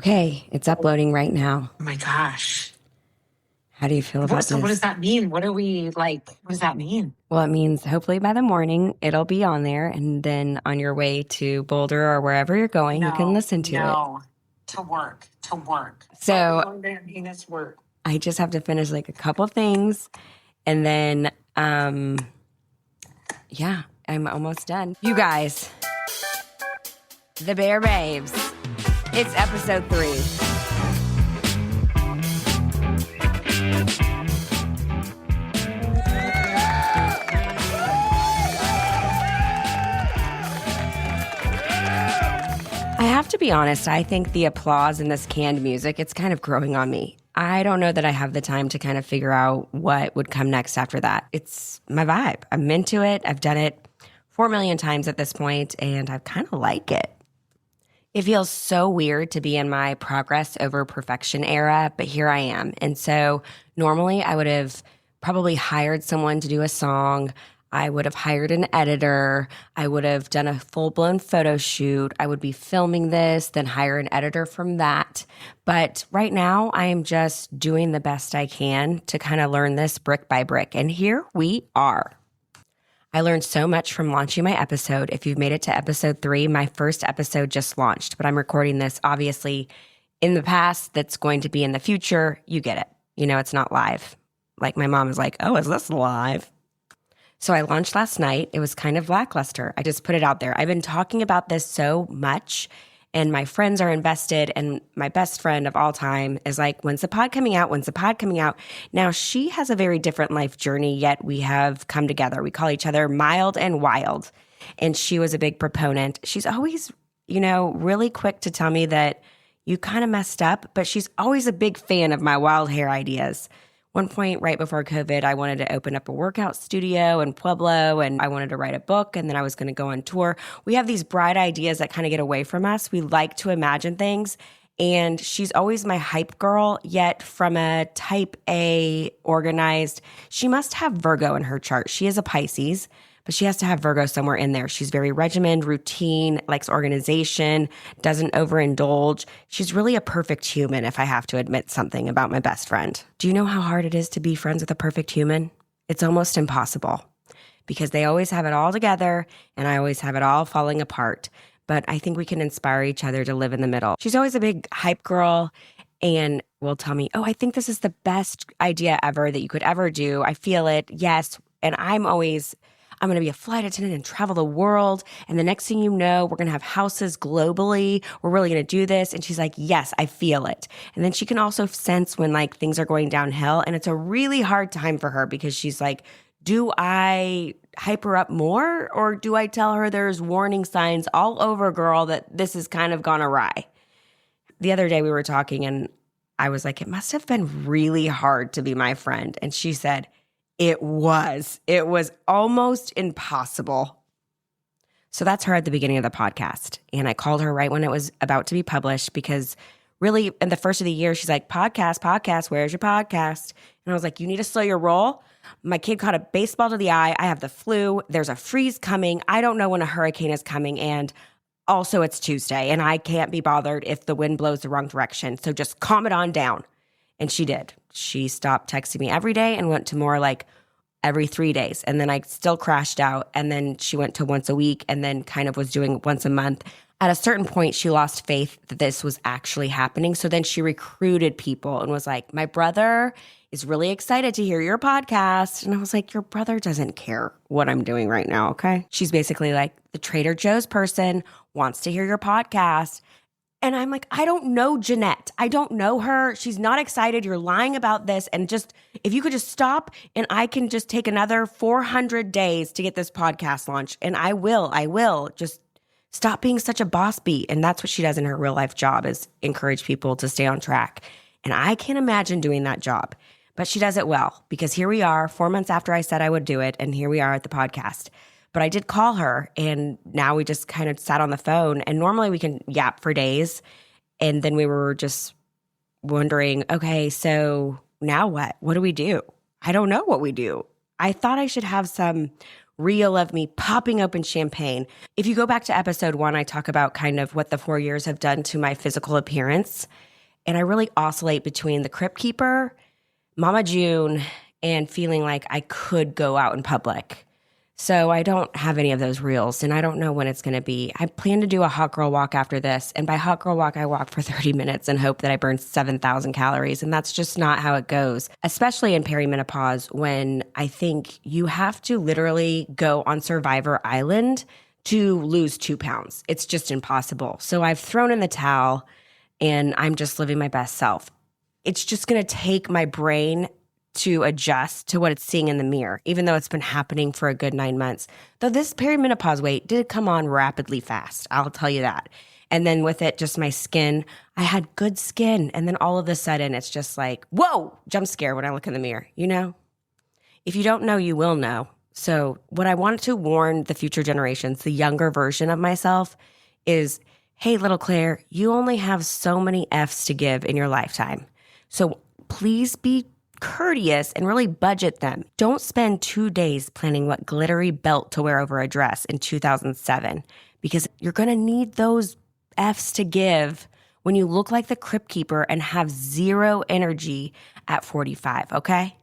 Okay, it's uploading right now. Oh my gosh. How do you feel about So this? what does that mean? What does that mean? Well, it means hopefully by the morning it'll be on there, and then on your way to Boulder or wherever you're going, you can listen to it. To work. So Venus work. I just have to finish like a couple things, and then yeah, I'm almost done. You guys, the Bear Babes. It's episode 3. I have to be honest, I think the applause in this canned music, it's kind of growing on me. I don't know that I have the time to kind of figure out what would come next after that. It's my vibe. I'm into it. I've done it 4 million times at this point, and I kind of like it. It feels so weird to be in my progress over perfection era, but here I am. And so normally I would have probably hired someone to do a song. I would have hired an editor. I would have done a full-blown photo shoot. I would be filming this, then hire an editor from that. But right now I am just doing the best I can to kind of learn this brick by brick. And here we are. I learned so much from launching my episode. If you've made it to episode 3, my first episode just launched, but I'm recording this obviously in the past. That's going to be in the future. You get it. You know, it's not live. Like my mom is like, oh, is this live? So I launched last night. It was kind of lackluster. I just put it out there. I've been talking about this so much, and my friends are invested, and my best friend of all time is like, when's the pod coming out? When's the pod coming out? Now, she has a very different life journey, yet we have come together. We call each other Mild and Wild, and she was a big proponent. She's always, really quick to tell me that you kind of messed up, but she's always a big fan of my wild hair ideas. One point right before COVID, I wanted to open up a workout studio in Pueblo, and I wanted to write a book, and then I was going to go on tour. We have these bright ideas that kind of get away from us. We like to imagine things, and she's always my hype girl, yet from a type A organized, she must have Virgo in her chart. She is a Pisces, but she has to have Virgo somewhere in there. She's very regimented, routine, likes organization, doesn't overindulge. She's really a perfect human, if I have to admit something about my best friend. Do you know how hard it is to be friends with a perfect human? It's almost impossible because they always have it all together and I always have it all falling apart. But I think we can inspire each other to live in the middle. She's always a big hype girl and will tell me, oh, I think this is the best idea ever that you could ever do. I feel it. Yes. And I'm going to be a flight attendant and travel the world. And the next thing you know, we're going to have houses globally. We're really going to do this. And she's like, yes, I feel it. And then she can also sense when like things are going downhill. And it's a really hard time for her because she's like, do I hype her up more? Or do I tell her there's warning signs all over, girl, that this has kind of gone awry? The other day we were talking and I was like, it must have been really hard to be my friend. And she said, It was almost impossible. So that's her at the beginning of the podcast. And I called her right when it was about to be published because really in the first of the year, she's like, podcast, where's your podcast? And I was like, you need to slow your roll. My kid caught a baseball to the eye. I have the flu. There's a freeze coming. I don't know when a hurricane is coming. And also it's Tuesday and I can't be bothered if the wind blows the wrong direction. So just calm it on down. And she did. She stopped texting me every day and went to more like every 3 days. And then I still crashed out. And then she went to once a week and then kind of was doing once a month. At a certain point, she lost faith that this was actually happening. So then she recruited people and was like, my brother is really excited to hear your podcast. And I was like, your brother doesn't care what I'm doing right now, okay? She's basically like, the Trader Joe's person wants to hear your podcast. And I'm like, I don't know Jeanette. I don't know her. She's not excited. You're lying about this. And just, if you could just stop and I can just take another 400 days to get this podcast launched. And I will. Just stop being such a boss bee. And that's what she does in her real life job is encourage people to stay on track. And I can't imagine doing that job. But she does it well because here we are 4 months after I said I would do it. And here we are at the podcast. But I did call her and now we just kind of sat on the phone and normally we can yap for days. And then we were just wondering, okay, so now what? What do we do? I don't know what we do. I thought I should have some reel of me popping open champagne. If you go back to episode 1, I talk about kind of what the 4 years have done to my physical appearance. And I really oscillate between the Crypt Keeper, Mama June, and feeling like I could go out in public. So I don't have any of those reels, and I don't know when it's going to be. I plan to do a hot girl walk after this. And by hot girl walk, I walk for 30 minutes and hope that I burn 7,000 calories. And that's just not how it goes, especially in perimenopause, when I think you have to literally go on Survivor Island to lose 2 pounds. It's just impossible. So I've thrown in the towel and I'm just living my best self. It's just going to take my brain to adjust to what it's seeing in the mirror, even though it's been happening for a good 9 months. Though this perimenopause weight did come on rapidly fast, I'll tell you that. And then with it, just my skin, I had good skin. And then all of a sudden, it's just like, whoa, jump scare when I look in the mirror, you know? If you don't know, you will know. So what I wanted to warn the future generations, the younger version of myself, is, hey, little Claire, you only have so many F's to give in your lifetime. So please be courteous and really budget them. Don't spend 2 days planning what glittery belt to wear over a dress in 2007, because you're going to need those F's to give when you look like the Crypt Keeper and have zero energy at 45, okay?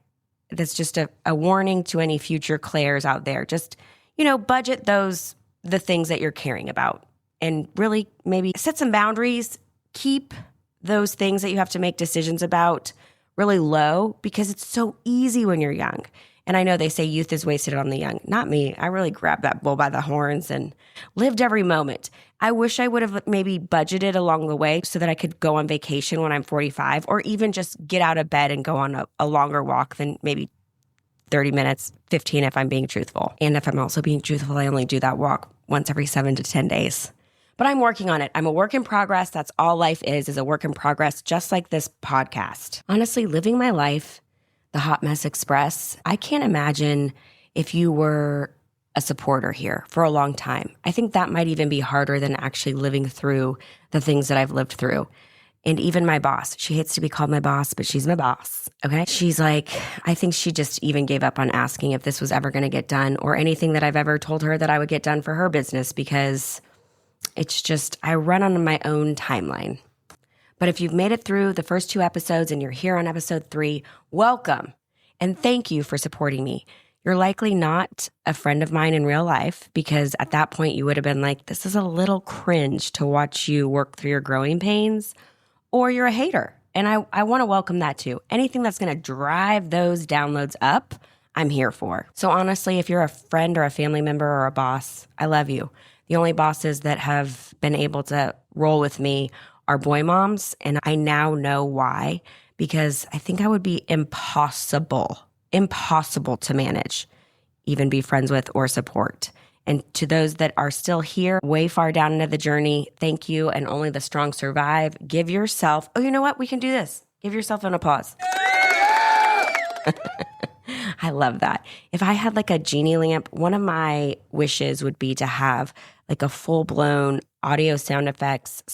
That's just a warning to any future Claires out there. Just, budget the things that you're caring about, and really maybe set some boundaries. Keep those things that you have to make decisions about really low, because it's so easy when you're young. And I know they say youth is wasted on the young. Not me. I really grabbed that bull by the horns and lived every moment. I wish I would have maybe budgeted along the way so that I could go on vacation when I'm 45, or even just get out of bed and go on a longer walk than maybe 30 minutes, 15 if I'm being truthful. And if I'm also being truthful, I only do that walk once every 7 to 10 days. But I'm working on it. I'm a work in progress. That's all life is a work in progress, just like this podcast. Honestly, living my life, the Hot Mess Express, I can't imagine if you were a supporter here for a long time. I think that might even be harder than actually living through the things that I've lived through. And even my boss, she hates to be called my boss, but she's my boss, okay? She's like, I think she just even gave up on asking if this was ever going to get done, or anything that I've ever told her that I would get done for her business, because it's just, I run on my own timeline. But if you've made it through the first 2 episodes and you're here on episode 3, welcome. And thank you for supporting me. You're likely not a friend of mine in real life, because at that point you would have been like, this is a little cringe to watch you work through your growing pains, or you're a hater. And I want to welcome that too. Anything that's going to drive those downloads up, I'm here for. So honestly, if you're a friend or a family member or a boss, I love you. The only bosses that have been able to roll with me are boy moms, and I now know why, because I think I would be impossible to manage, even be friends with or support. And to those that are still here, way far down into the journey, thank you, and only the strong survive. Give yourself, oh, you know what? We can do this. Give yourself an applause. I love that. If I had like a genie lamp, one of my wishes would be to have like a full-blown audio sound effects /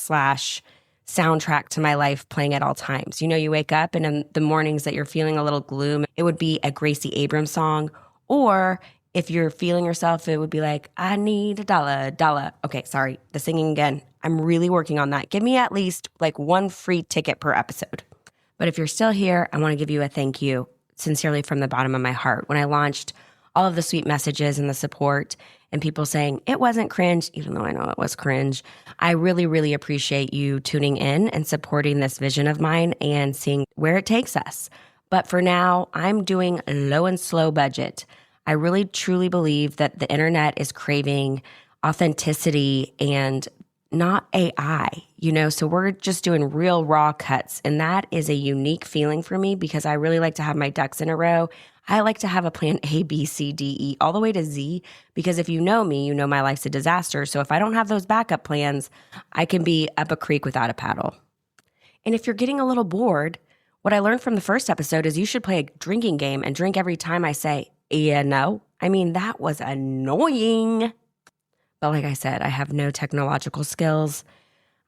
soundtrack to my life playing at all times. You wake up and in the mornings that you're feeling a little gloom, it would be a Gracie Abrams song. Or if you're feeling yourself, it would be like, I need $1. Okay, sorry, the singing again. I'm really working on that. Give me at least like 1 free ticket per episode. But if you're still here, I want to give you a thank you sincerely from the bottom of my heart. When I launched, all of the sweet messages and the support and people saying it wasn't cringe, even though I know it was cringe, I really, really appreciate you tuning in and supporting this vision of mine and seeing where it takes us. But for now, I'm doing low and slow budget. I really, truly believe that the internet is craving authenticity and not AI, so we're just doing real raw cuts. And that is a unique feeling for me, because I really like to have my ducks in a row. I like to have a plan A, B, C, D, E, all the way to Z, because if you know me, you know my life's a disaster. So if I don't have those backup plans, I can be up a creek without a paddle. And if you're getting a little bored, what I learned from the first episode is you should play a drinking game and drink every time I say, yeah, no. I mean, that was annoying. But like I said, I have no technological skills.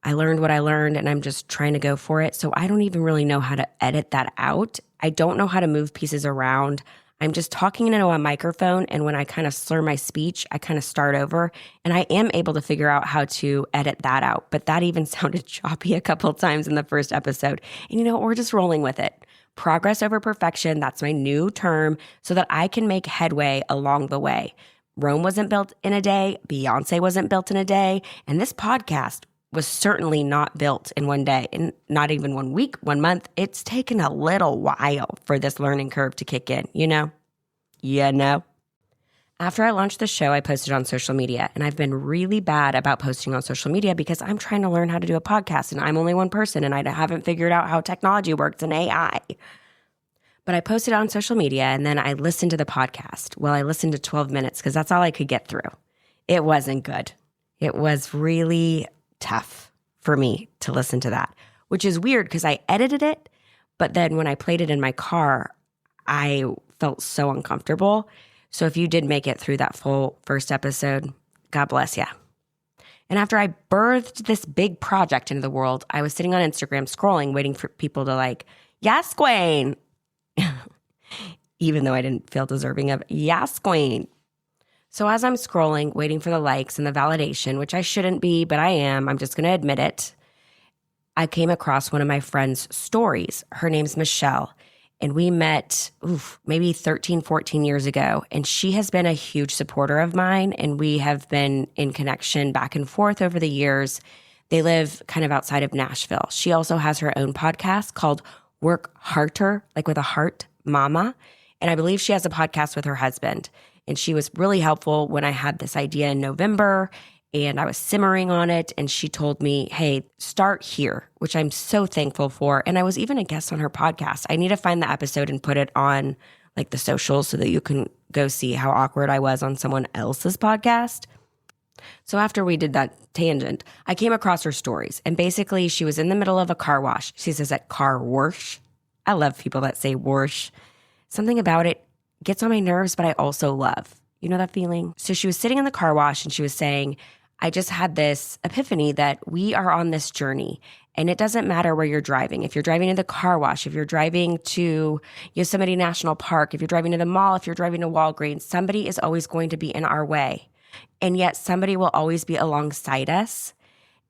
I learned what I learned, and I'm just trying to go for it. So I don't even really know how to edit that out. I don't know how to move pieces around. I'm just talking into a microphone, and when I kind of slur my speech, I kind of start over, and I am able to figure out how to edit that out. But that even sounded choppy a couple of times in the first episode. And we're just rolling with it. Progress over perfection, that's my new term, so that I can make headway along the way. Rome wasn't built in a day, Beyonce wasn't built in a day, and this podcast was certainly not built in one day, and not even 1 week, 1 month. It's taken a little while for this learning curve to kick in, After I launched the show, I posted on social media, and I've been really bad about posting on social media because I'm trying to learn how to do a podcast, and I'm only one person, and I haven't figured out how technology works and AI. But I posted on social media, and then I listened to the podcast. Well, I listened to 12 minutes because that's all I could get through. It wasn't good. It was really tough for me to listen to that, which is weird because I edited it, but then when I played it in my car, I felt so uncomfortable. So if you did make it through that full first episode, God bless you. And after I birthed this big project into the world, I was sitting on Instagram scrolling, waiting for people to yes, Queen. Even though I didn't feel deserving of yes, Queen. So as I'm scrolling, waiting for the likes and the validation, which I shouldn't be, but I am, I'm just going to admit it, I came across one of my friend's stories. Her name's Michelle, and we met maybe 13, 14 years ago, and she has been a huge supporter of mine, and we have been in connection back and forth over the years. They live kind of outside of Nashville. She also has her own podcast called Work Harder, like with a heart, Mama. And I believe she has a podcast with her husband. And she was really helpful when I had this idea in November and I was simmering on it. And she told me, hey, start here, which I'm so thankful for. And I was even a guest on her podcast. I need to find the episode and put it on the socials so that you can go see how awkward I was on someone else's podcast. So after we did that tangent, I came across her stories. And basically, she was in the middle of a car wash. She says that car wash. I love people that say wash. Something about it gets on my nerves, but I also love. You know that feeling? So she was sitting in the car wash and she was saying, I just had this epiphany that we are on this journey. And it doesn't matter where you're driving. If you're driving to the car wash, if you're driving to Yosemite National Park, if you're driving to the mall, if you're driving to Walgreens, somebody is always going to be in our way. And yet somebody will always be alongside us.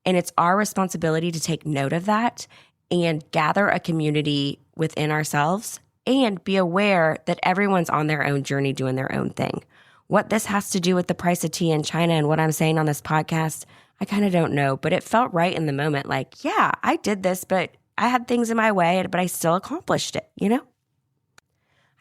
And it's our responsibility to take note of that and gather a community within ourselves and be aware that everyone's on their own journey doing their own thing. What this has to do with the price of tea in China and what I'm saying on this podcast, I kind of don't know, but it felt right in the moment. Yeah, I did this, but I had things in my way, but I still accomplished it,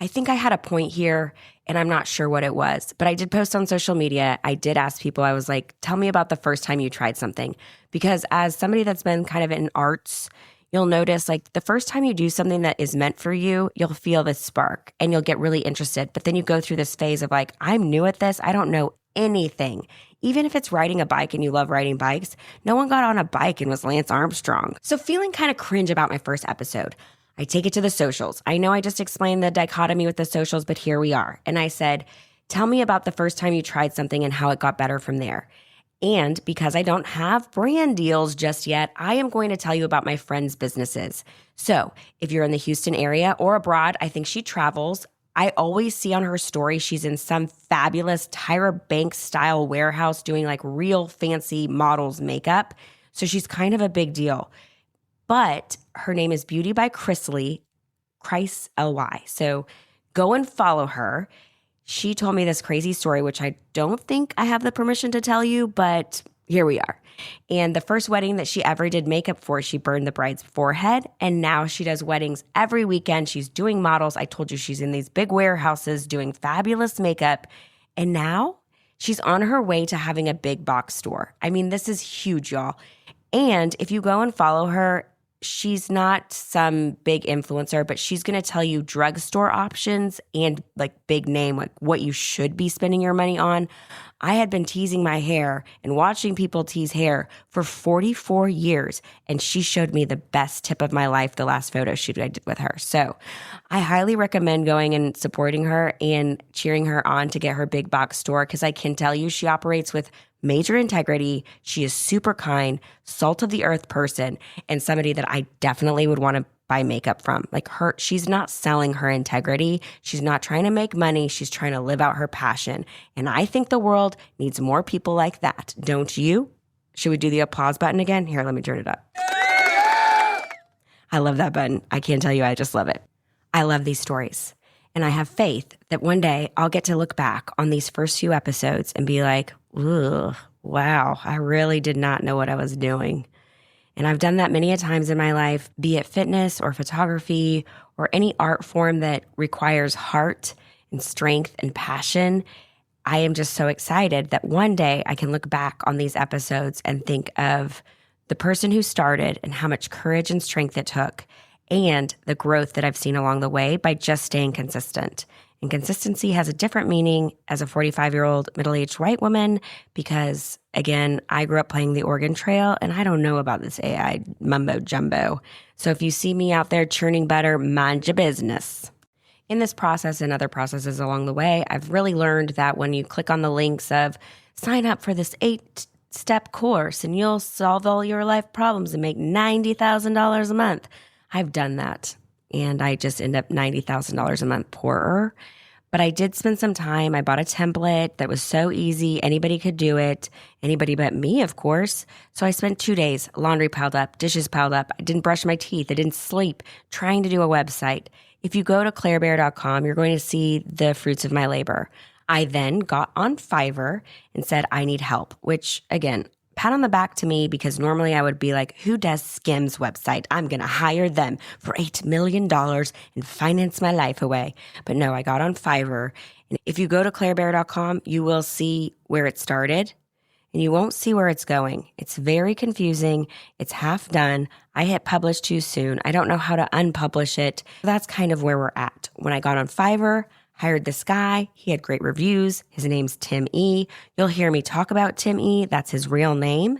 I think I had a point here and I'm not sure what it was, but I did post on social media. I did ask people, I was like, tell me about the first time you tried something. Because as somebody that's been kind of in arts, you'll notice the first time you do something that is meant for you, you'll feel this spark and you'll get really interested. But then you go through this phase of I'm new at this. I don't know anything. Even if it's riding a bike and you love riding bikes, no one got on a bike and was Lance Armstrong. So feeling kind of cringe about my first episode, I take it to the socials. I know I just explained the dichotomy with the socials, but here we are. And I said, tell me about the first time you tried something and how it got better from there. And because I don't have brand deals just yet, I am going to tell you about my friends' businesses. So if you're in the Houston area or abroad, I think she travels. I always see on her story, she's in some fabulous Tyra Banks style warehouse doing real fancy models makeup. So she's kind of a big deal. But her name is Beauty by Chrisley, Christ L-Y. So go and follow her. She told me this crazy story, which I don't think I have the permission to tell you, but here we are. And the first wedding that she ever did makeup for, she burned the bride's forehead. And now she does weddings every weekend. She's doing models. I told you she's in these big warehouses doing fabulous makeup. And now she's on her way to having a big box store. I mean, this is huge, y'all. And if you go and follow her, she's not some big influencer, but she's going to tell you drugstore options and big name, what you should be spending your money on. I had been teasing my hair and watching people tease hair for 44 years, and she showed me the best tip of my life the last photo shoot I did with her. So I highly recommend going and supporting her and cheering her on to get her big box store, because I can tell you she operates with major integrity. She is super kind, salt of the earth person, and somebody that I definitely would want to buy makeup from. Like she's not selling her integrity. She's not trying to make money. She's trying to live out her passion. And I think the world needs more people like that. Don't you? Should we do the applause button again? Here, let me turn it up. I love that button. I can't tell you, I just love it. I love these stories. And I have faith that one day I'll get to look back on these first few episodes and be like, ugh, wow, I really did not know what I was doing. And I've done that many a times in my life, be it fitness or photography or any art form that requires heart and strength and passion. I am just so excited that one day I can look back on these episodes and think of the person who started and how much courage and strength it took and the growth that I've seen along the way by just staying consistent. And consistency has a different meaning as a 45-year-old middle-aged white woman because, again, I grew up playing the Oregon Trail and I don't know about this AI mumbo jumbo. So if you see me out there churning butter, mind your business. In this process and other processes along the way, I've really learned that when you click on the links of sign up for this 8-step course and you'll solve all your life problems and make $90,000 a month. I've done that and I just end up $90,000 a month poorer. But I did spend some time. I bought a template that was so easy. Anybody could do it. Anybody but me, of course. So I spent 2 days, laundry piled up, dishes piled up. I didn't brush my teeth. I didn't sleep, trying to do a website. If you go to clairebear.com, you're going to see the fruits of my labor. I then got on Fiverr and said, I need help, which again, pat on the back to me because normally I would be like, who does Skims website? I'm going to hire them for $8 million and finance my life away. But no, I got on Fiverr. And if you go to clairebear.com, you will see where it started and you won't see where it's going. It's very confusing. It's half done. I hit publish too soon. I don't know how to unpublish it. That's kind of where we're at. When I got on Fiverr, hired this guy. He had great reviews. His name's Tim E. You'll hear me talk about Tim E. That's his real name.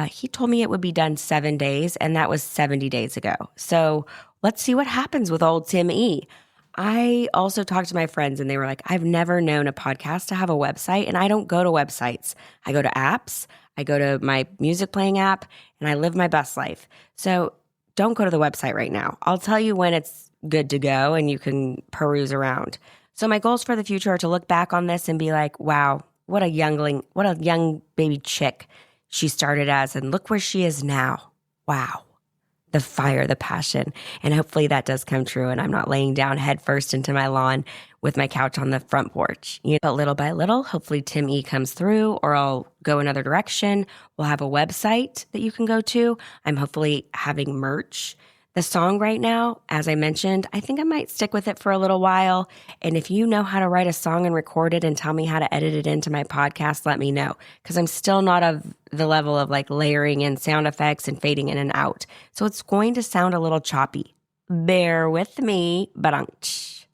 He told me it would be done 7 days, and that was 70 days ago. So let's see what happens with old Tim E. I also talked to my friends, and they were like, I've never known a podcast to have a website, and I don't go to websites. I go to apps. I go to my music playing app, and I live my best life. So don't go to the website right now. I'll tell you when it's good to go and you can peruse around. So my goals for the future are to look back on this and be like, wow, what a young baby chick she started as, and look where she is now. Wow. The fire, the passion. And hopefully that does come true and I'm not laying down head first into my lawn with my couch on the front porch. But little by little, hopefully Tim E comes through or I'll go another direction. We'll have a website that you can go to. I'm hopefully having merch. The song right now, as I mentioned, I think I might stick with it for a little while. And if you know how to write a song and record it and tell me how to edit it into my podcast, let me know. Because I'm still not of the level of like layering in sound effects and fading in and out. So it's going to sound a little choppy. Bear with me, badunch.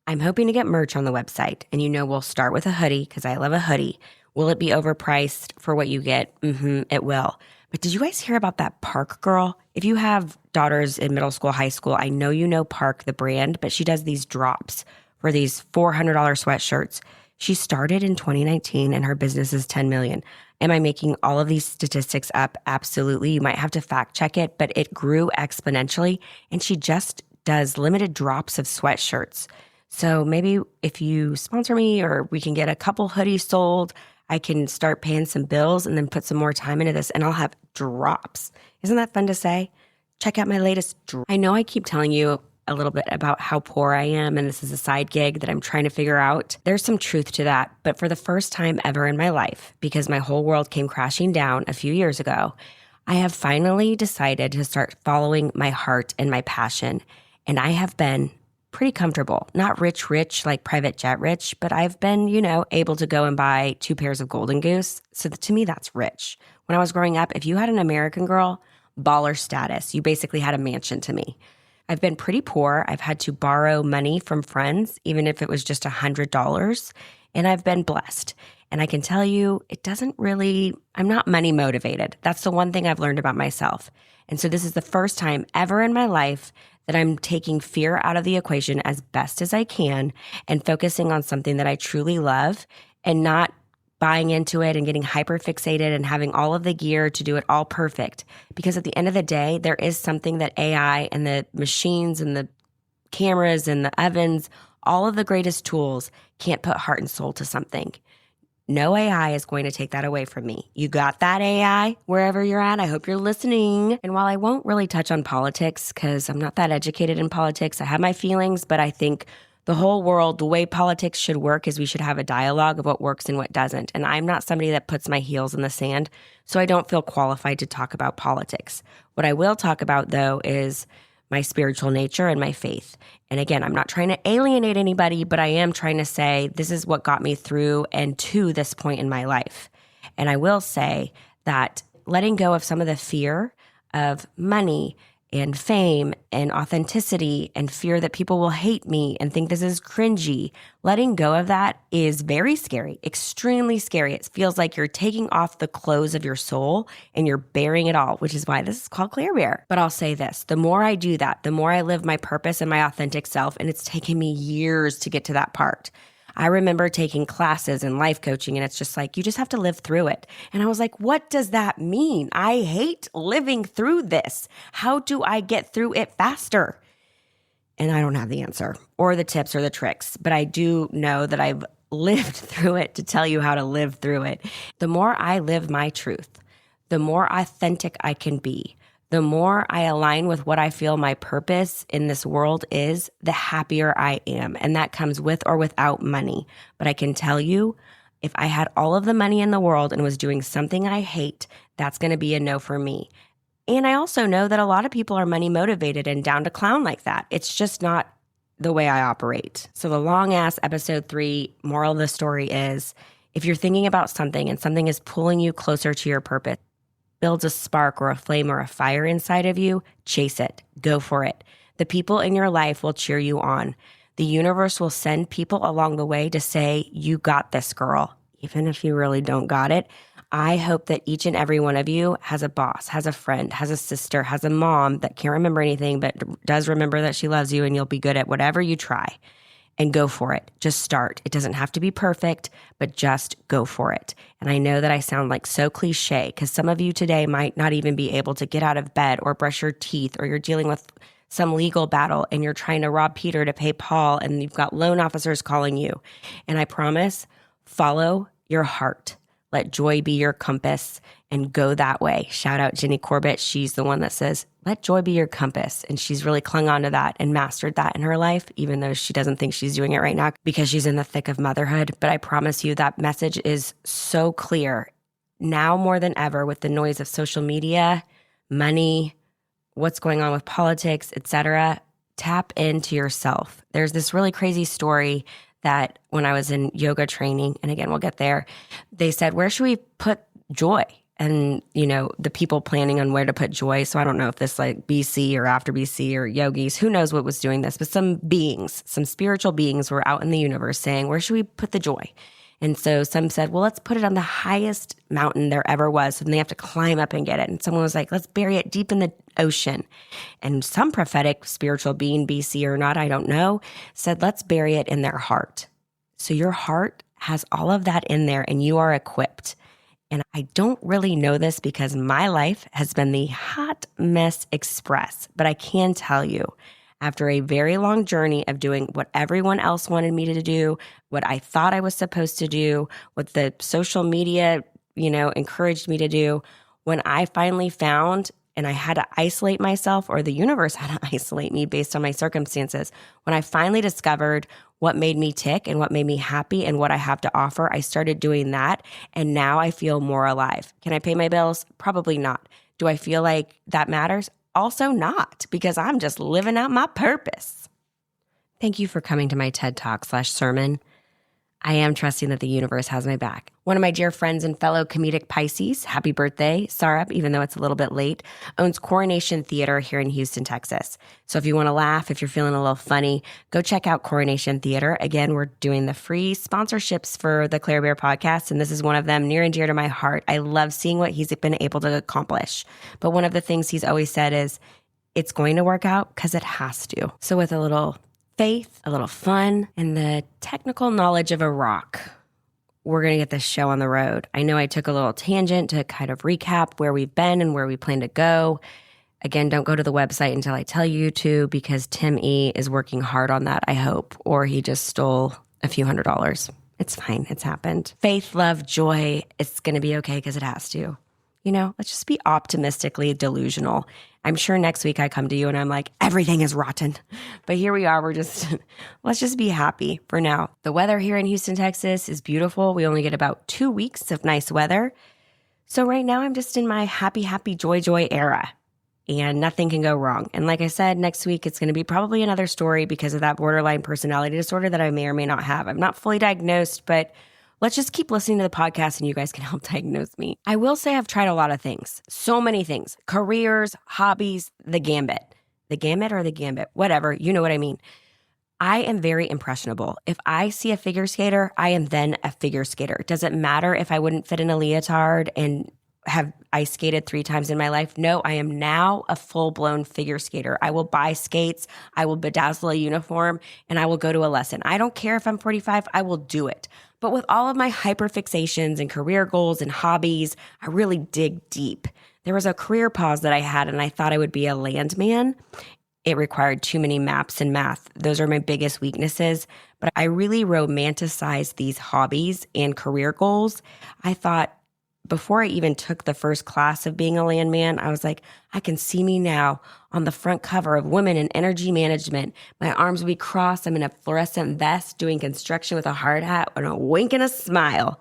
I'm hoping to get merch on the website. And we'll start with a hoodie because I love a hoodie. Will it be overpriced for what you get? It will. But did you guys hear about that Park girl? If you have daughters in middle school, high school, I know you know Park, the brand, but she does these drops for these $400 sweatshirts. She started in 2019 and her business is $10 million. Am I making all of these statistics up? Absolutely. You might have to fact check it, but it grew exponentially and she just does limited drops of sweatshirts. So maybe if you sponsor me or we can get a couple hoodies sold, I can start paying some bills and then put some more time into this and I'll have drops. Isn't that fun to say? Check out my latest drop. I know I keep telling you a little bit about how poor I am and this is a side gig that I'm trying to figure out. There's some truth to that, but for the first time ever in my life, because my whole world came crashing down a few years ago, I have finally decided to start following my heart and my passion. And I have been pretty comfortable, not rich like private jet rich, but I've been, able to go and buy 2 pairs of Golden Goose. So to me, that's rich. When I was growing up, if you had an American Girl, baller status, you basically had a mansion to me. I've been pretty poor. I've had to borrow money from friends, even if it was just $100, and I've been blessed. And I can tell you, I'm not money motivated. That's the one thing I've learned about myself. And so this is the first time ever in my life that I'm taking fear out of the equation as best as I can and focusing on something that I truly love and not buying into it and getting hyper fixated and having all of the gear to do it all perfect. Because at the end of the day, there is something that AI and the machines and the cameras and the ovens, all of the greatest tools can't put heart and soul to something. No AI is going to take that away from me. You got that, AI, wherever you're at. I hope you're listening. And while I won't really touch on politics because I'm not that educated in politics, I have my feelings, but I think the whole world, the way politics should work is we should have a dialogue of what works and what doesn't. And I'm not somebody that puts my heels in the sand, so I don't feel qualified to talk about politics. What I will talk about, though, is my spiritual nature and my faith. And again, I'm not trying to alienate anybody, but I am trying to say this is what got me through and to this point in my life. And I will say that letting go of some of the fear of money and fame and authenticity and fear that people will hate me and think this is cringy, letting go of that is very scary, extremely scary. It feels like you're taking off the clothes of your soul and you're bearing it all, which is why this is called Claire Bear. But I'll say this, the more I do that, the more I live my purpose and my authentic self, and it's taken me years to get to that part. I remember taking classes and life coaching, and it's just like, you just have to live through it. And I was like, what does that mean? I hate living through this. How do I get through it faster? And I don't have the answer or the tips or the tricks, but I do know that I've lived through it to tell you how to live through it. The more I live my truth, the more authentic I can be, the more I align with what I feel my purpose in this world is, the happier I am. And that comes with or without money. But I can tell you, if I had all of the money in the world and was doing something I hate, that's going to be a no for me. And I also know that a lot of people are money motivated and down to clown like that. It's just not the way I operate. So the long ass episode 3 moral of the story is, if you're thinking about something and something is pulling you closer to your purpose, builds a spark or a flame or a fire inside of you, chase it. Go for it. The people in your life will cheer you on. The universe will send people along the way to say, you got this, girl, even if you really don't got it. I hope that each and every one of you has a boss, has a friend, has a sister, has a mom that can't remember anything, but does remember that she loves you and you'll be good at whatever you try. And go for it. Just start. It doesn't have to be perfect, but just go for it. And I know that I sound like so cliche because some of you today might not even be able to get out of bed or brush your teeth, or you're dealing with some legal battle and you're trying to rob Peter to pay Paul and you've got loan officers calling you. And I promise, follow your heart. Let joy be your compass and go that way. Shout out Jenny Corbett. She's the one that says, let joy be your compass. And she's really clung on to that and mastered that in her life, even though she doesn't think she's doing it right now because she's in the thick of motherhood. But I promise you that message is so clear now more than ever with the noise of social media, money, what's going on with politics, etc. Tap into yourself. There's this really crazy story that when I was in yoga training, and again, we'll get there, they said, where should we put joy? And, you know, the people planning on where to put joy. So I don't know if this like BC or after BC or yogis, who knows what was doing this, but some beings, some spiritual beings were out in the universe saying, where should we put the joy? And so some said, well, let's put it on the highest mountain there ever was. So then they have to climb up and get it. And someone was like, let's bury it deep in the ocean. And some prophetic spiritual being, BC or not, I don't know, said, let's bury it in their heart. So your heart has all of that in there and you are equipped. And I don't really know this because my life has been the hot mess express. But I can tell you, after a very long journey of doing what everyone else wanted me to do, what I thought I was supposed to do, what the social media, encouraged me to do, when I finally found, and I had to isolate myself, or the universe had to isolate me based on my circumstances, when I finally discovered what made me tick and what made me happy and what I have to offer, I started doing that. And now I feel more alive. Can I pay my bills? Probably not. Do I feel like that matters? Also not, because I'm just living out my purpose. Thank you for coming to my TED Talk/sermon. I am trusting that the universe has my back. One of my dear friends and fellow comedic Pisces, happy birthday, Saurabh, even though it's a little bit late, owns Coronation Theater here in Houston, Texas. So if you want to laugh, if you're feeling a little funny, go check out Coronation Theater. Again, we're doing the free sponsorships for the Claire Bear podcast, and this is one of them, near and dear to my heart. I love seeing what he's been able to accomplish. But one of the things he's always said is, it's going to work out because it has to. So with a little faith, a little fun, and the technical knowledge of a rock, we're going to get this show on the road. I know I took a little tangent to kind of recap where we've been and where we plan to go. Again, don't go to the website until I tell you to, because Tim E is working hard on that, I hope, or he just stole a few $100s. It's fine. It's happened. Faith, love, joy. It's going to be okay because it has to. You know, let's just be optimistically delusional. I'm sure next week I come to you and I'm like, everything is rotten. But here we are. Let's just be happy for now. The weather here in Houston, Texas is beautiful. We only get about 2 weeks of nice weather. So right now I'm just in my happy, happy, joy, joy era. And nothing can go wrong. And like I said, next week it's going to be probably another story because of that borderline personality disorder that I may or may not have. I'm not fully diagnosed, but let's just keep listening to the podcast and you guys can help diagnose me. I will say I've tried a lot of things. So many things. Careers, hobbies, the gambit. The gamut or the gambit? Whatever. You know what I mean. I am very impressionable. If I see a figure skater, I am then a figure skater. Does it matter if I wouldn't fit in a leotard and have ice skated 3 times in my life? No, I am now a full-blown figure skater. I will buy skates, I will bedazzle a uniform, and I will go to a lesson. I don't care if I'm 45, I will do it. But with all of my hyperfixations and career goals and hobbies, I really dig deep. There was a career pause that I had, and I thought I would be a landman. It required too many maps and math. Those are my biggest weaknesses. But I really romanticized these hobbies and career goals. I thought, before I even took the first class of being a landman, I was like, I can see me now on the front cover of Women in Energy Management. My arms will be crossed. I'm in a fluorescent vest doing construction with a hard hat and a wink and a smile.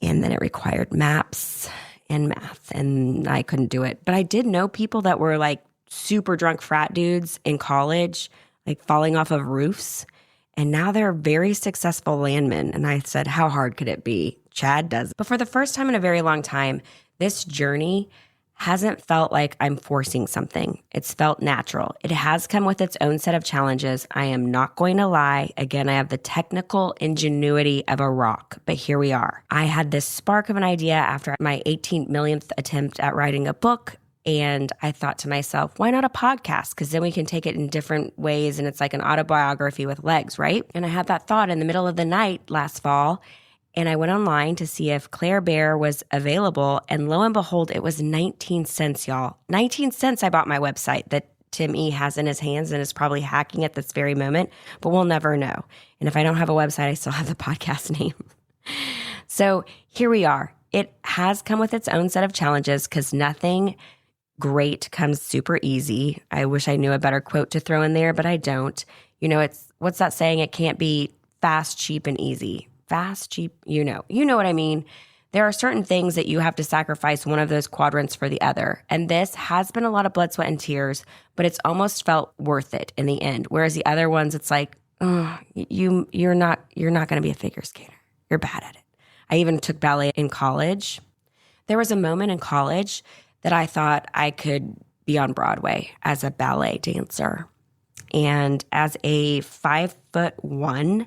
And then it required maps and math, and I couldn't do it. But I did know people that were like super drunk frat dudes in college, like falling off of roofs. And now they're very successful landmen. And I said, how hard could it be? Chad does. But for the first time in a very long time, this journey hasn't felt like I'm forcing something. It's felt natural. It has come with its own set of challenges. I am not going to lie. Again, I have the technical ingenuity of a rock, but here we are. I had this spark of an idea after my 18 millionth attempt at writing a book. And I thought to myself, why not a podcast? Because then we can take it in different ways and it's like an autobiography with legs, right? And I had that thought in the middle of the night last fall. And I went online to see if Claire Bear was available. And lo and behold, it was 19 cents, y'all. 19 cents I bought my website that Tim E has in his hands and is probably hacking at this very moment, but we'll never know. And if I don't have a website, I still have the podcast name. So here we are. It has come with its own set of challenges because nothing great comes super easy. I wish I knew a better quote to throw in there, but I don't. You know, what's that saying? It can't be fast, cheap, and easy. Fast, cheap, you know what I mean. There are certain things that you have to sacrifice one of those quadrants for the other. And this has been a lot of blood, sweat, and tears, but it's almost felt worth it in the end. Whereas the other ones, it's like, oh, you're not going to be a figure skater. You're bad at it. I even took ballet in college. There was a moment in college that I thought I could be on Broadway as a ballet dancer. And as a 5'1"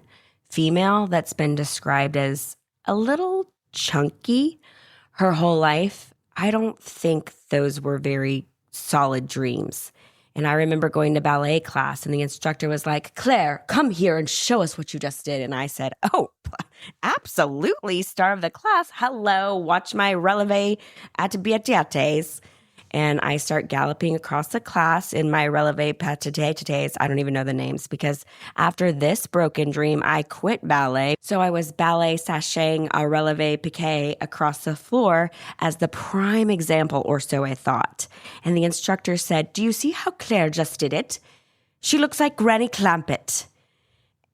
female that's been described as a little chunky her whole life, I don't think those were very solid dreams. And I remember going to ballet class and the instructor was like, Claire, come here and show us what you just did. And I said, oh, absolutely, star of the class. Hello, watch my releve at and I start galloping across the class in my releve pas-de-deux. I don't even know the names because after this broken dream, I quit ballet. So I was ballet sashaying a releve piqué across the floor as the prime example, or so I thought. And the instructor said, do you see how Claire just did it? She looks like Granny Clampett.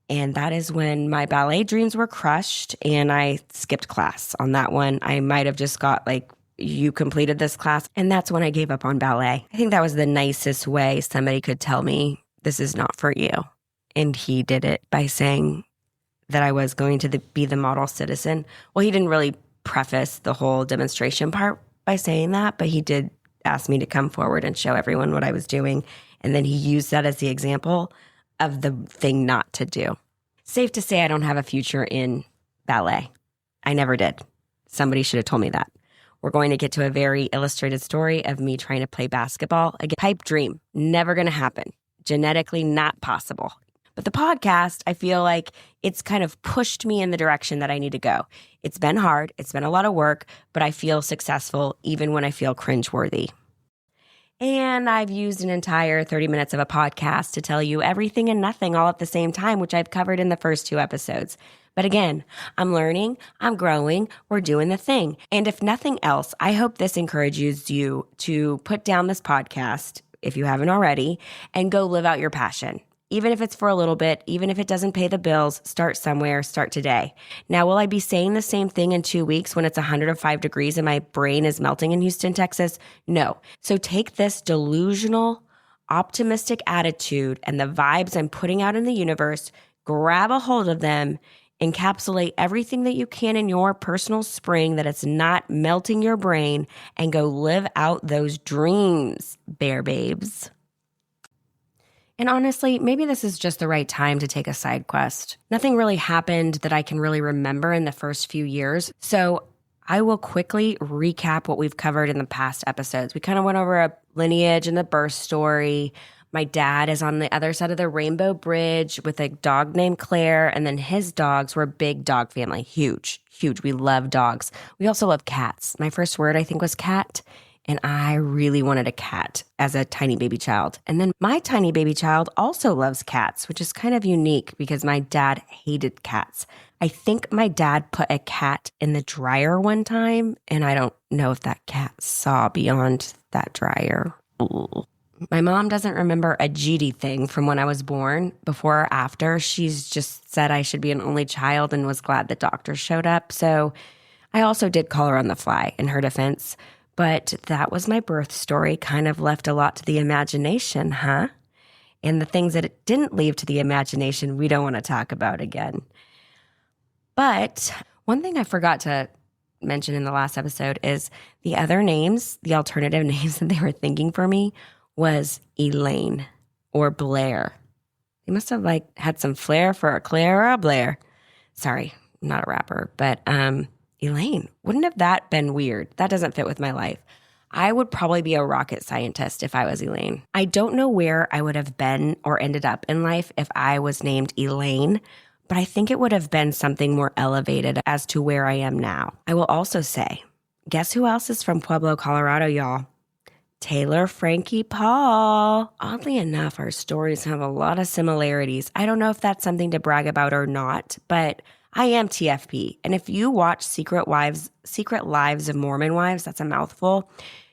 And that is when my ballet dreams were crushed and I skipped class on that one. I might have just got like, you completed this class. And that's when I gave up on ballet. I think that was the nicest way somebody could tell me this is not for you. And he did it by saying that I was going to be the model citizen. Well, he didn't really preface the whole demonstration part by saying that, but he did ask me to come forward and show everyone what I was doing. And then he used that as the example of the thing not to do. Safe to say I don't have a future in ballet. I never did. Somebody should have told me that. We're going to get to a very illustrated story of me trying to play basketball. Again, pipe dream, never going to happen. Genetically not possible. But the podcast, I feel like it's kind of pushed me in the direction that I need to go. It's been hard. It's been a lot of work, but I feel successful even when I feel cringeworthy. And I've used an entire 30 minutes of a podcast to tell you everything and nothing all at the same time, which I've covered in the first 2 episodes. But again, I'm learning, I'm growing, we're doing the thing. And if nothing else, I hope this encourages you to put down this podcast, if you haven't already, and go live out your passion. Even if it's for a little bit, even if it doesn't pay the bills, start somewhere, start today. Now, will I be saying the same thing in 2 weeks when it's 105 degrees and my brain is melting in Houston, Texas? No. So take this delusional, optimistic attitude and the vibes I'm putting out in the universe, grab a hold of them, encapsulate everything that you can in your personal spring that it's not melting your brain, and go live out those dreams, bear babes. And honestly, maybe this is just the right time to take a side quest. Nothing really happened that I can really remember in the first few years, so I will quickly recap what we've covered in the past episodes. We kind of went over a lineage and the birth story. My dad is on the other side of the Rainbow Bridge with a dog named Claire, and then his dogs were a big dog family. Huge, huge. We love dogs. We also love cats. My first word, I think, was cat. And I really wanted a cat as a tiny baby child. And then my tiny baby child also loves cats, which is kind of unique because my dad hated cats. I think my dad put a cat in the dryer one time, and I don't know if that cat saw beyond that dryer. Ooh. My mom doesn't remember a GD thing from when I was born, before or after. She's just said I should be an only child and was glad the doctor showed up. So I also did call her on the fly in her defense. But that was my birth story, kind of left a lot to the imagination, huh? And the things that it didn't leave to the imagination, we don't want to talk about again. But one thing I forgot to mention in the last episode is the other names, the alternative names that they were thinking for me was Elaine or Blair. They must have had some flair for a Claire or a Blair. Sorry, I'm not a rapper, but Elaine, wouldn't have that been weird? That doesn't fit with my life. I would probably be a rocket scientist if I was Elaine. I don't know where I would have been or ended up in life if I was named Elaine, but I think it would have been something more elevated as to where I am now. I will also say, guess who else is from Pueblo, Colorado, y'all? Taylor Frankie Paul. Oddly enough, our stories have a lot of similarities. I don't know if that's something to brag about or not, but I am TFP. And if you watch Secret Lives of Mormon Wives, that's a mouthful,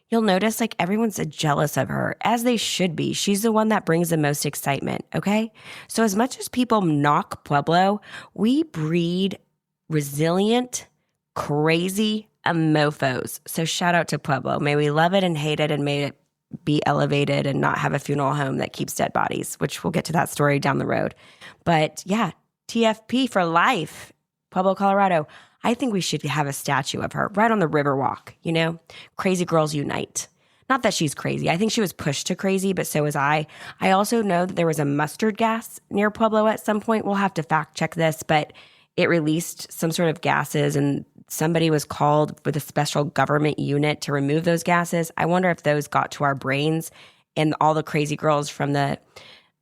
you'll notice everyone's jealous of her, as they should be. She's the one that brings the most excitement, okay? So as much as people knock Pueblo, we breed resilient, crazy mofos. So shout out to Pueblo. May we love it and hate it, and may it be elevated and not have a funeral home that keeps dead bodies, which we'll get to that story down the road. But yeah, TFP for life, Pueblo, Colorado. I think we should have a statue of her right on the Riverwalk, Crazy Girls Unite. Not that she's crazy. I think she was pushed to crazy, but so was I. I also know that there was a mustard gas near Pueblo at some point. We'll have to fact check this, but it released some sort of gases, and somebody was called with a special government unit to remove those gases. I wonder if those got to our brains, and all the crazy girls from the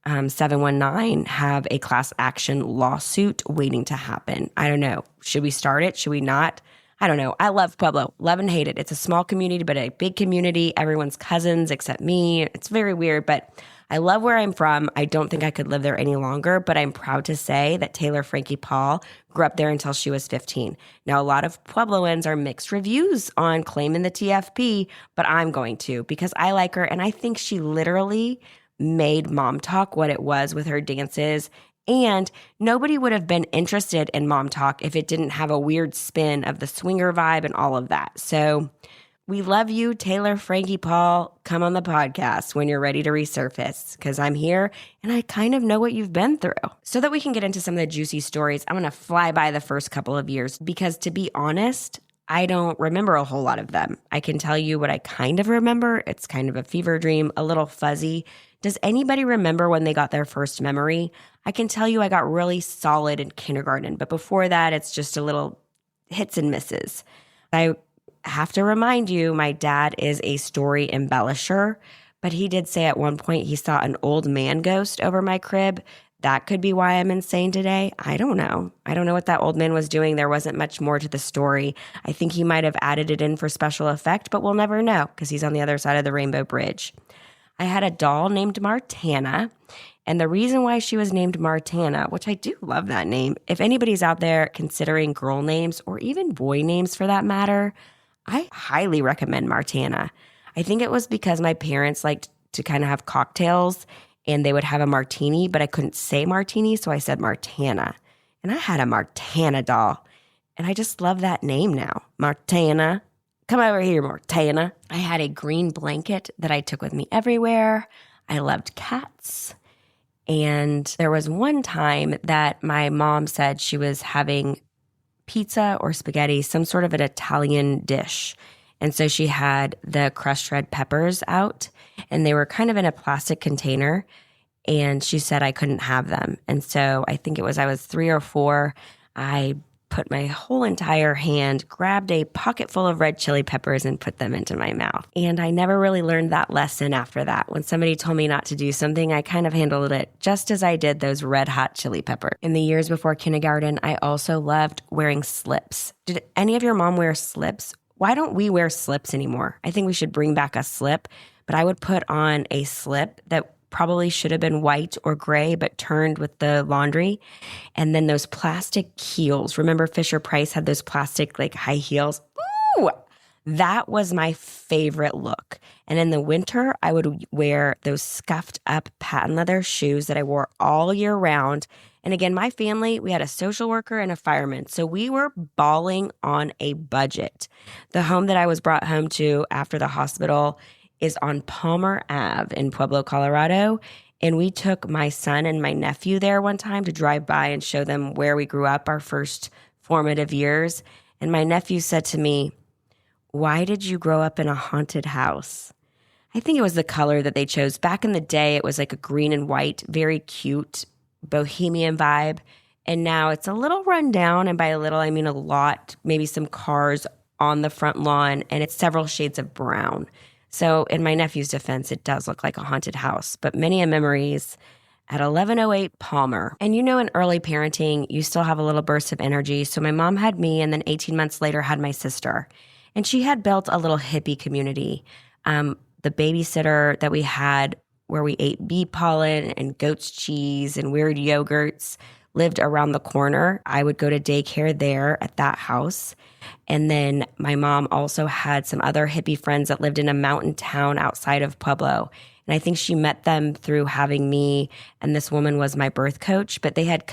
719 have a class action lawsuit waiting to happen. I don't know. Should we start it? Should we not? I don't know. I love Pueblo. Love and hate it. It's a small community, but a big community. Everyone's cousins except me. It's very weird, but I love where I'm from. I don't think I could live there any longer, but I'm proud to say that Taylor Frankie Paul grew up there until she was 15. Now, a lot of Puebloans are mixed reviews on claiming the TFP, but I'm going to because I like her, and I think she literally made Mom Talk what it was with her dances. And nobody would have been interested in Mom Talk if it didn't have a weird spin of the swinger vibe and all of that. So we love you, Taylor Frankie Paul. Come on the podcast when you're ready to resurface, because I'm here and I kind of know what you've been through. So that we can get into some of the juicy stories, I'm going to fly by the first couple of years because, to be honest, I don't remember a whole lot of them. I can tell you what I kind of remember. It's kind of a fever dream, a little fuzzy. Does anybody remember when they got their first memory? I can tell you I got really solid in kindergarten, but before that, it's just a little hits and misses. I have to remind you, my dad is a story embellisher, but he did say at one point he saw an old man ghost over my crib. that could be why I'm insane today. I don't know. I don't know what that old man was doing. There wasn't much more to the story. I think he might have added it in for special effect, but we'll never know because he's on the other side of the Rainbow Bridge. I had a doll named Martana. And the reason why she was named Martana, which I do love that name, if anybody's out there considering girl names or even boy names for that matter, I highly recommend Martana. I think it was because my parents liked to kind of have cocktails and they would have a martini, but I couldn't say martini, so I said Martana. And I had a Martana doll, and I just love that name now. Martana. Come over here, Martana. I had a green blanket that I took with me everywhere. I loved cats. And there was one time that my mom said she was having pizza or spaghetti, some sort of an Italian dish. And so she had the crushed red peppers out, and they were kind of in a plastic container. And she said I couldn't have them. And so I think I was 3 or 4. I put my whole entire hand, grabbed a pocket full of red chili peppers and put them into my mouth. And I never really learned that lesson after that. When somebody told me not to do something, I kind of handled it just as I did those red hot chili peppers. In the years before kindergarten, I also loved wearing slips. Did any of your mom wear slips? Why don't we wear slips anymore? I think we should bring back a slip, but I would put on a slip that probably should have been white or gray, but turned with the laundry. And then those plastic heels. Remember Fisher-Price had those plastic like high heels? Ooh, that was my favorite look. And in the winter, I would wear those scuffed up patent leather shoes that I wore all year round. And again, my family, we had a social worker and a fireman. So we were balling on a budget. The home that I was brought home to after the hospital is on Palmer Ave in Pueblo, Colorado. And we took my son and my nephew there one time to drive by and show them where we grew up, our first formative years. And my nephew said to me, "Why did you grow up in a haunted house?" I think it was the color that they chose. Back in the day, it was like a green and white, very cute, bohemian vibe. And now it's a little run down. And by a little, I mean a lot, maybe some cars on the front lawn, and it's several shades of brown. So in my nephew's defense, it does look like a haunted house, but many memories at 1108 Palmer. And you know, in early parenting, you still have a little burst of energy. So my mom had me, and then 18 months later had my sister. And she had built a little hippie community. The babysitter that we had where we ate bee pollen and goat's cheese and weird yogurts lived around the corner. I would go to daycare there at that house. And then my mom also had some other hippie friends that lived in a mountain town outside of Pueblo. And I think she met them through having me, and this woman was my birth coach. But they had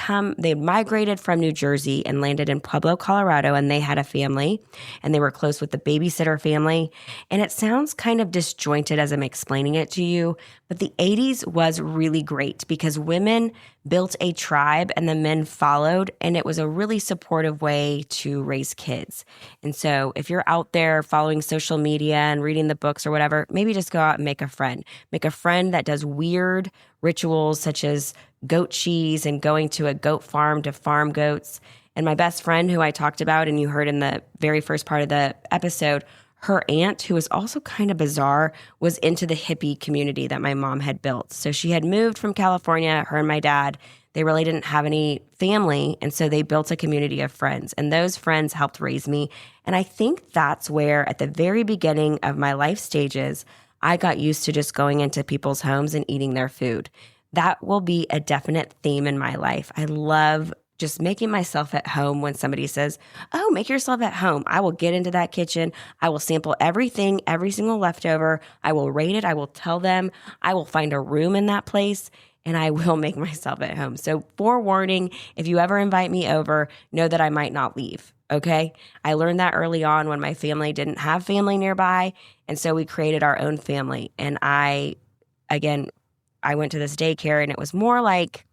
migrated from New Jersey and landed in Pueblo, Colorado, and they had a family, and they were close with the babysitter family. And it sounds kind of disjointed as I'm explaining it to you, but the 80s was really great because women built a tribe and the men followed, and it was a really supportive way to raise kids. And so if you're out there following social media and reading the books or whatever, maybe just go out and make a friend. Make a friend that does weird rituals such as goat cheese and going to a goat farm to farm goats. And my best friend who I talked about and you heard in the very first part of the episode, her aunt, who was also kind of bizarre, was into the hippie community that my mom had built. So she had moved from California, her and my dad. They really didn't have any family, and so they built a community of friends. And those friends helped raise me. And I think that's where, at the very beginning of my life stages, I got used to just going into people's homes and eating their food. That will be a definite theme in my life. I love just making myself at home. When somebody says, "Oh, make yourself at home," I will get into that kitchen. I will sample everything, every single leftover. I will rate it. I will tell them. I will find a room in that place, and I will make myself at home. So forewarning, if you ever invite me over, know that I might not leave, okay? I learned that early on when my family didn't have family nearby, and so we created our own family. And I went to this daycare, and it was more like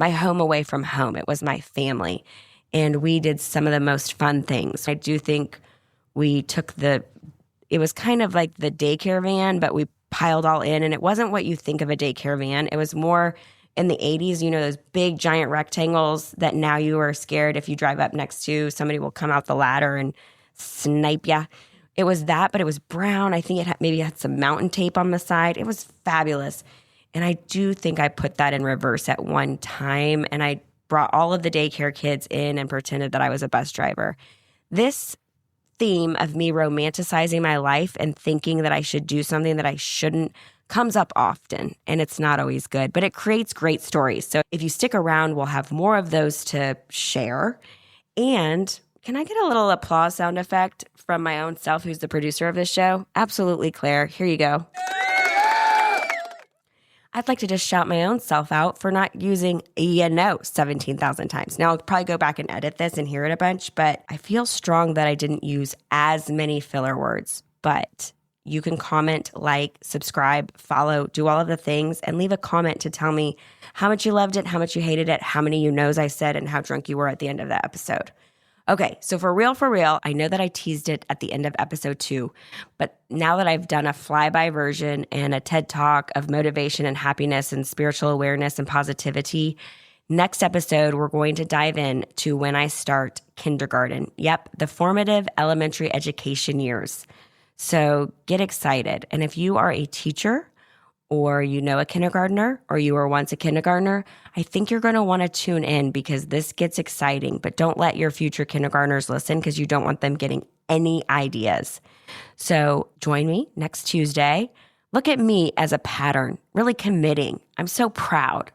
my home away from home. It was my family. And we did some of the most fun things. I do think we took it was kind of like the daycare van, but we piled all in. And it wasn't what you think of a daycare van. It was more in the 80s, you know, those big giant rectangles that now you are scared if you drive up next to, somebody will come out the ladder and snipe you. It was that, but it was brown. I think maybe had some mountain tape on the side. It was fabulous. And I do think I put that in reverse at one time, and I brought all of the daycare kids in and pretended that I was a bus driver. This theme of me romanticizing my life and thinking that I should do something that I shouldn't comes up often, and it's not always good, but it creates great stories. So if you stick around, we'll have more of those to share. And can I get a little applause sound effect from my own self, who's the producer of this show? Absolutely, Claire. Here you go. I'd like to just shout my own self out for not using 17,000 times. Now, I'll probably go back and edit this and hear it a bunch, but I feel strong that I didn't use as many filler words. But you can comment, like, subscribe, follow, do all of the things, and leave a comment to tell me how much you loved it, how much you hated it, how many you knows I said, and how drunk you were at the end of the episode. Okay, so for real, I know that I teased it at the end of episode 2, but now that I've done a flyby version and a TED Talk of motivation and happiness and spiritual awareness and positivity, next episode, we're going to dive in to when I start kindergarten. Yep, the formative elementary education years. So get excited. And if you are a teacher, or you know a kindergartner, or you were once a kindergartner, I think you're going to want to tune in because this gets exciting. But don't let your future kindergartners listen because you don't want them getting any ideas. So join me next Tuesday. Look at me as a pattern, really committing. I'm so proud.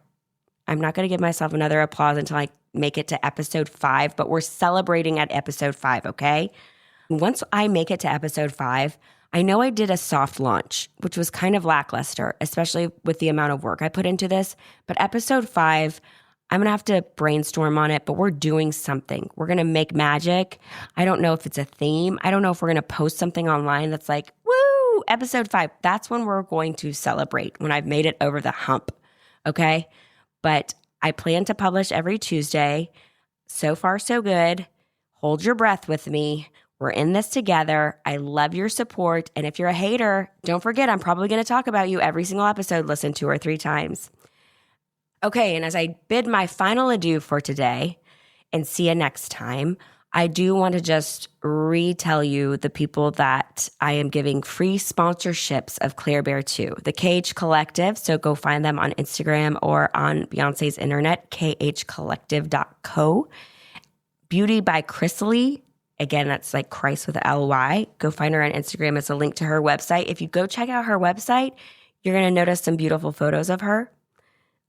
I'm not going to give myself another applause until I make it to episode 5, but we're celebrating at episode 5, okay? Once I make it to episode 5, I know I did a soft launch, which was kind of lackluster, especially with the amount of work I put into this. But episode 5, I'm going to have to brainstorm on it, but we're doing something. We're going to make magic. I don't know if it's a theme. I don't know if we're going to post something online that's like, woo, episode 5. That's when we're going to celebrate, when I've made it over the hump, okay? But I plan to publish every Tuesday. So far, so good. Hold your breath with me. We're in this together. I love your support. And if you're a hater, don't forget, I'm probably going to talk about you every single episode. Listen 2 or 3 times. Okay, and as I bid my final adieu for today and see you next time, I do want to just retell you the people that I am giving free sponsorships of Claire Bear to. The KH Collective, so go find them on Instagram or on Beyonce's internet, khcollective.co. Beauty by Chrysalie. Again, that's like Christ with L-Y. Go find her on Instagram. It's a link to her website. If you go check out her website, you're going to notice some beautiful photos of her.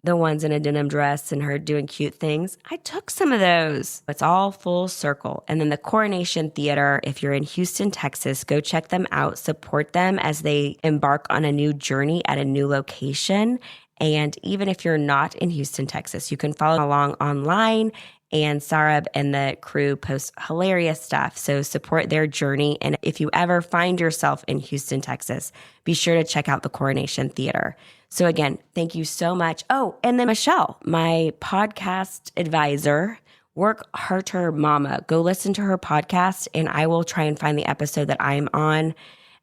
The ones in a denim dress and her doing cute things. I took some of those. It's all full circle. And then the Coronation Theater, if you're in Houston, Texas, go check them out. Support them as they embark on a new journey at a new location. And even if you're not in Houston, Texas, you can follow along online. And Sarab and the crew post hilarious stuff. So support their journey. And if you ever find yourself in Houston, Texas, be sure to check out the Coronation Theater. So again, thank you so much. Oh, and then Michelle, my podcast advisor, Work Harder Mama. Go listen to her podcast and I will try and find the episode that I'm on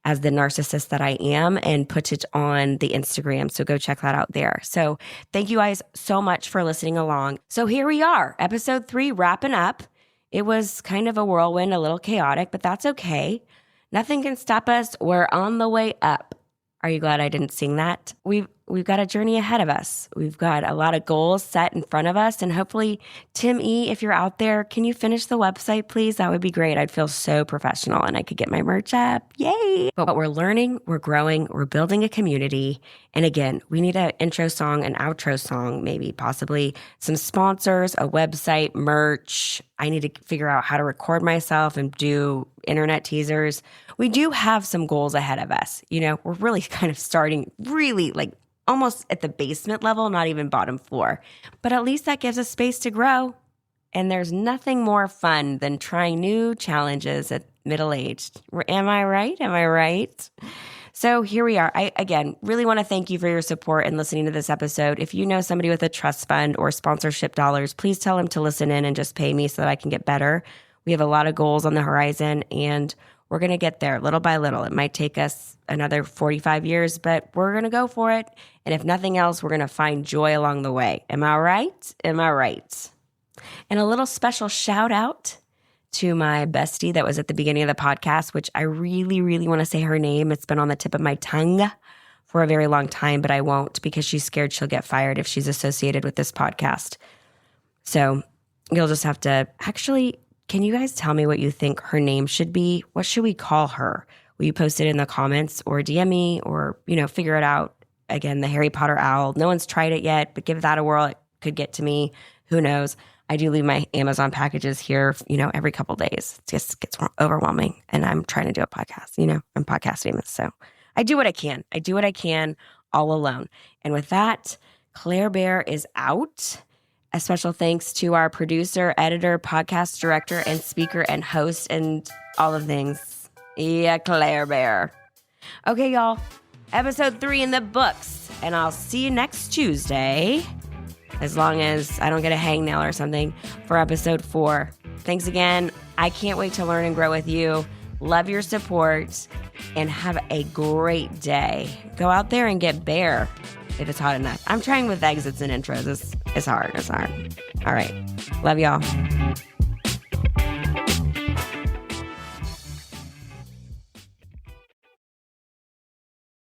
as the narcissist that I am and put it on the Instagram. So go check that out there. So thank you guys so much for listening along. So here we are, episode 3 wrapping up. It was kind of a whirlwind, a little chaotic, but that's okay. Nothing can stop us. We're on the way up. Are you glad I didn't sing that? We've got a journey ahead of us. We've got a lot of goals set in front of us. And hopefully, Tim E., if you're out there, can you finish the website, please? That would be great. I'd feel so professional and I could get my merch up. Yay! But we're learning, we're growing, we're building a community. And again, we need an intro song, an outro song, maybe possibly some sponsors, a website, merch. I need to figure out how to record myself and do internet teasers. We do have some goals ahead of us. You know, we're really kind of starting really like almost at the basement level, not even bottom floor. But at least that gives us space to grow. And there's nothing more fun than trying new challenges at middle-aged. Am I right? Am I right? So here we are. I, again, really want to thank you for your support and listening to this episode. If you know somebody with a trust fund or sponsorship dollars, please tell them to listen in and just pay me so that I can get better. We have a lot of goals on the horizon and we're going to get there little by little. It might take us another 45 years, but we're going to go for it. And if nothing else, we're going to find joy along the way. Am I right? Am I right? And a little special shout out to my bestie that was at the beginning of the podcast, which I really, really want to say her name. It's been on the tip of my tongue for a very long time, but I won't because she's scared she'll get fired if she's associated with this podcast. So you'll just have to actually, can you guys tell me what you think her name should be? What should we call her? Will you post it in the comments or DM me or, figure it out? Again, the Harry Potter owl. No one's tried it yet, but give that a whirl. It could get to me. Who knows? I do leave my Amazon packages here, every couple of days. It just gets overwhelming. And I'm trying to do a podcast, I'm podcast famous. So I do what I can. I do what I can all alone. And with that, Claire Bear is out. A special thanks to our producer, editor, podcast director, and speaker and host and all the things. Yeah, Claire Bear. Okay, y'all. Episode 3 in the books. And I'll see you next Tuesday, as long as I don't get a hangnail or something, for episode 4. Thanks again. I can't wait to learn and grow with you. Love your support. And have a great day. Go out there and get bear if it's hot enough. I'm trying with exits and intros. It's hard. It's hard. All right. Love y'all.